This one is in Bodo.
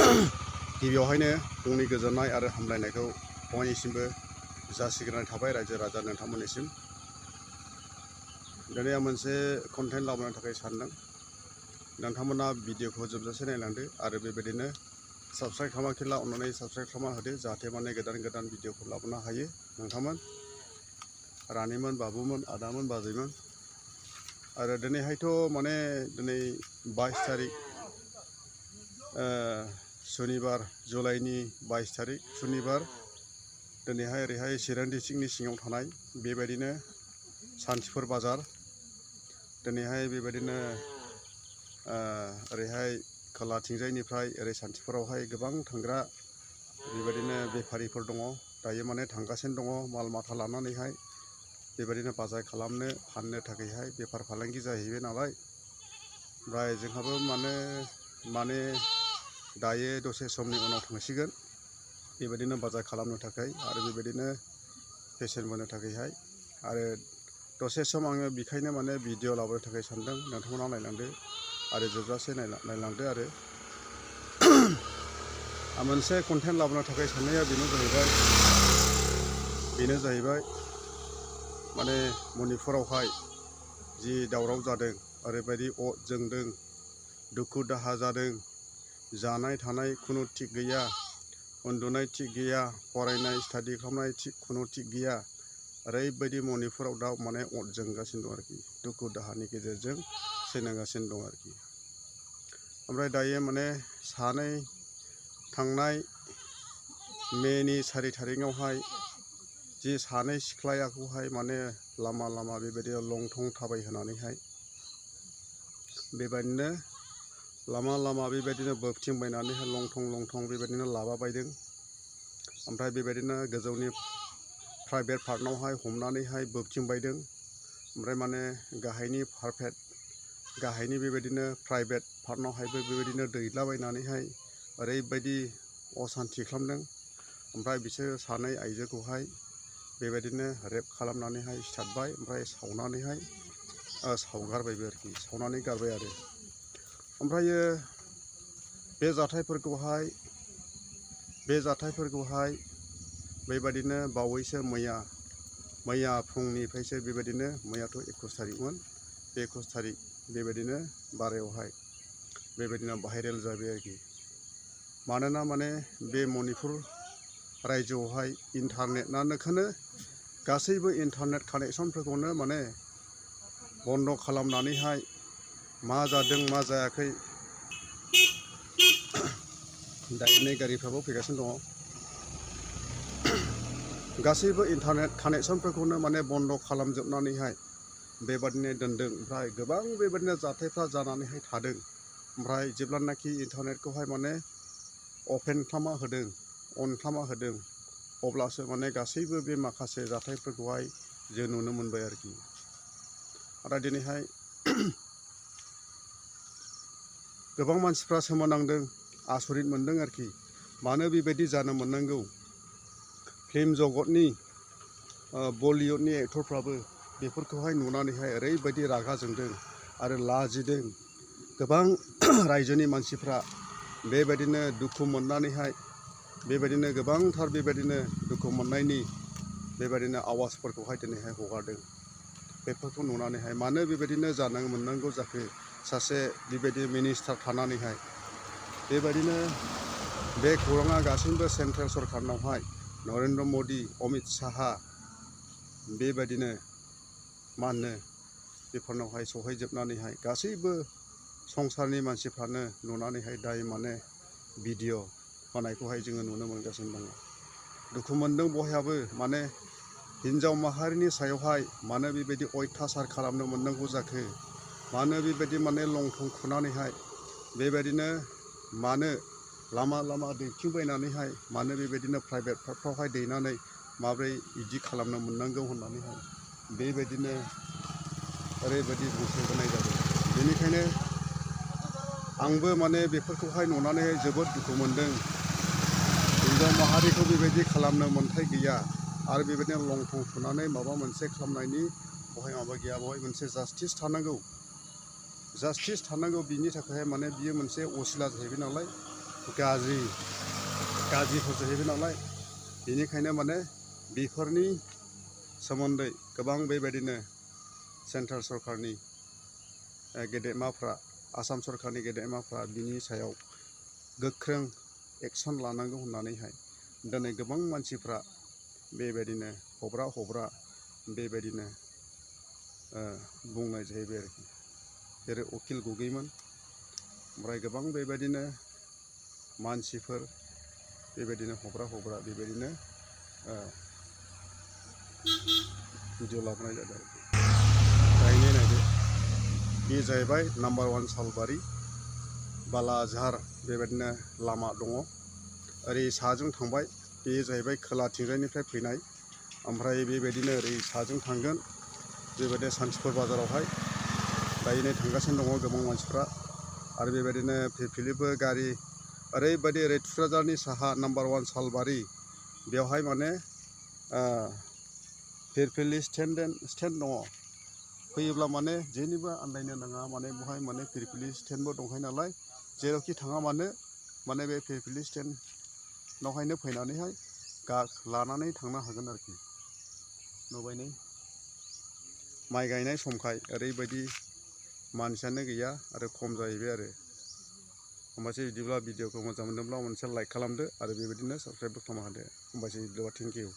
गिबियावहायनो फुंनि गोजोननाय आरो हामलायनायखौ बयनिसिमबो जासिग्रोनाय थाबाय रायजो राजा नोंथांमोननिसिम। दिनै आं मोनसे कन्टेन्ट लाबोनो थाखाय सानदों। नोंथांमोना भिडिअखौ जोबजासे नायलांदो आरो बेबायदिनो साबस्क्राइब खालामाखैब्ला अन्नानै साबस्क्राइब खालामना होदो, जाहाथे माने गोदान गोदान भिडिअफोर लाबोनो हायो। नोंथांमोन रानिमोन, बाबुमोन, आदामोन, बाजैमोन। आरो दिनैहायथ' माने दिनै 22 तारिख सुनिबार, जुलाइनि 22 तारिख सुनिबार। दिनैहाय ओरैहाय चिरां डिस्ट्रिक्टनि सिङाव थानाय बेबायदिनो सान्थिफुर बाजार। दिनैहाय बेबायदिनो ओरैहाय खोलाथिंजायनिफ्राय ओरै सान्थिफुरावहाय गोबां थांग्रा बेबायदिनो बेफारिफोर दङ। दायो माने थांगासिनो दङ माल माथा लानानैहाय बेबायदिनो बाजार खालामनो, फाननो थाखायहाय बेफार फालांगि जाहैबाय नालाय। ओमफ्राय जोंहाबो माने दायो दसे समनि उनाव थांसिगोन बेबायदिनो बाजार खालामनो थाखाय आरो बेबायदिनो पेसेन्ट बोनो थाखायहाय। आरो दसे सम आङो बेखायनो माने भिडिअ लाबोनो थाखाय सानदों। नोंथांमोना नायलांदो आरो जोबजासे नायलांदो। आरो आं मोनसे कन्टेन्ट लाबोनो थाखाय साननाया बेनो जाहैबाय माने मणिपुरावहाय जि दावराव जादों, ओरैबायदि अर जोंदों, दुखु दाहा जादों, जानाय थानाय खुनु थिग गैया, उन्दुनाय थिग गैया, फरायनाय स्टाडि खालामनाय खुनु थिग गैया। ओरैबायदि मणिपुराव दा माने अर जोंगासिनो दं आरोखि, दुखु दाहानि गेजेरजों सैनांगासिनो दं आरोखि। ओमफ्राय दायो माने सानै थांनाय मेनि 4 तारिखआवहाय जि सानै सिख्लायाखौहाय माने लामा बेबायदि लंथं थाबायहोनानैहाय बेबायदिनो लामा बेबायदिनो बोबथिंबायनानैहाय लंथं बेबायदिनो लाबाबायदों। ओमफ्राय बेबायदिनो गोजौनि प्राइभेट पार्टनावहाय हमनानैहाय बोबथिंबायदों। ओमफ्राय माने गाहायनि बेबायदिनो प्राइभेट पार्टनावहायबो बेबायदिनो दैलाबायनानैहाय ओरैबायदि असान्थि खालामदों। ओमफ्राय बिसोर सानै आइजोखौहाय बेबायदिनो रेप खालामनानैहाय सिथारबाय, ओमफ्राय सावनानैहाय सावगारबायबो आरोखि, सावनानै गारबाय आरो। ओमफ्रायो बे जाथायफोरखौहाय बेबायदिनो बावैसो मैया फुंनिफ्रायसो बेबायदिनो, मैयाथ' 21 तारिखमोन, बे 21 तारिख बेबायदिनो बारायावहाय बेबायदिनो भाइरेल जाबाय आरोखि। मानोना माने बे मणिपुर रायजोआवहाय इन्टारनेटआनोखौनो गासैबो इन्टारनेट कानेक्सनफोरखौनो माने बन्द' खालामनानैहाय मा जादों मा जायाखै। दायो नै गारिफ्राबो फैगासिनो दङ। गासैबो इन्टारनेट कानेक्सनफोरखौनो माने बन्द' खालामजोबनानैहाय बेबादिनो दोनदों। ओमफ्राय गोबां बेबादिनो जाथायफ्रा जानानैहाय थादों। ओमफ्राय जेब्लानाखि इन्टारनेटखौहाय माने अन खालामना होदों अब्लासो माने गासैबो बे माखासे जाथायफोरखौहाय जों नुनो मोनबाय आरोखि। आरो दिनैहाय गोबां मानसिफ्रा सोमोनांदों, आसरित मोनदों आरोखि। मानो बेबायदि जानो मोननांगौ? फिल्म जगतनि बलिउडनि एक्टरफ्राबो बेफोरखौहाय नुनानैहाय ओरैबायदि रागा जोंदों आरो लाजिदों। गोबां रायजोनि मानसिफ्रा बेबायदिनो दुखु मोननानैहाय बेबायदिनो गोबांथार बेबायदिनो दुखु मोननायनि बेबायदिनो आवाजफोरखौहाय दिनैहाय हगारदों। बेफोरखौ नुनानैहाय मानो बेबायदिनो जानो मोननांगौ जाखो? सासे बेबायदि मिनिस्टार थानानैहाय बेबायदिनो बे खौराङा गासैबो सेन्ट्रेल सरकारनावहाय नरेन्द्र मदि, अमित साहा बेबायदिनो मा होनो बेफोरनावहाय सहैजोबनानैहाय गासैबो संसारनि मानसिफ्रानो नुनानैहाय दायो माने भिडिअ होनायखौहाय जोङो नुनो मोनगासिनो दङ। दुखु मोनदों बयहाबो। माने हिन्जाव माहारिनि सायावहाय मानो बेबायदि अयथासार खालामनो मोननांगौ जाखो? मानो बेबायदि माने लंथं खुनानैहाय बेबायदिनो मानो लामा दैथिंबायनानैहाय मानो बेबायदिनो प्राइभेट पार्टफ्रावहाय दैनानै माब्रै बिदि खालामनो मोननांगौ होननानैहाय बेबायदिनो ओरैबायदि बुंसोबोनाय जादों। बेनिखायनो आंबो माने बेफोरखौहाय नुनानै जोबोद दुखु मोनदों। हिन्जाव माहारिखौ बेबायदि खालामनो मोन्थाय गैया आरो बेबायदिनो लंथं खुनानै माबा मोनसे खालामनायनि बहाय माबा गैया। बहाय मोनसे जास्टिस थानांगौ। बिनि थाखाय माने बियो मोनसे असिला जाहैबाय नालाय। गाज्रिफोर जाहैबाय नालाय, बेनिखायनो माने बेफोरनि सोमोन्दै गोबां बेबायदिनो सेन्ट्रेल सरकारनि गेदेमाफ्रा, आसाम सरकारनि गेदेमाफ्रा बिनि सायाव गोख्रों एक्सन लानांगौ होननानैहाय दिनै गोबां मानसिफ्रा बेबायदिनो हब्रा बेबायदिनो बुंनाय जाहैबाय आरोखि। जेरै उकिल गगैमोन, ओमफ्राय गोबां बेबायदिनो मानसिफोर बेबायदिनो हब्रा बेबायदिनो भिडिअ लाबोनाय जादों आरोखि। दायो नायदो, बे जाहैबाय नाम्बार 1 सालबारि बालाझार बेबायदिनो लामा दङ। ओरै साहाजों थांबाय, बे जाहैबाय खोलाथिंजायनिफ्राय फैनाय। ओमफ्राय बेबायदिनो ओरै साहाजों थांगोन बेबायदिनो सान्थिपुर बाजारावहाय दायो नै थांगासिनो दङ गोबां मानसिफ्रा। आरो बेबायदिनो फिरफिलिबो गारि ओरैबायदि ओरै थुक्राझारनि साहा नाम्बार 1 सालबारि, बेवहाय माने फिरफिलि स्टेन्ड दङ। फैयोब्ला माने जेनिबो आन्दायनो नाङा, माने बेवहाय माने फिरफिलि स्टेन्डबो दंखायो नालाय, जेरावखि थाङा मानो माने बे फिरफिलि स्टेन्डआवहायनो फैनानैहाय लानानै थांनो हागोन आरोखि। नुबाय नै, माइ गायनाय समखाय ओरैबायदि मानसियानो गैया आरो खम जाहैबाय आरो। होमबासो बिदिब्ला भिडिअखौ मोजां मोनदोंब्ला मोनसे लाइक खालामदो आरो बेबायदिनो साबस्क्राइबबो खालामना होदो। होमबासो बिदिब्ला थेंक इउ।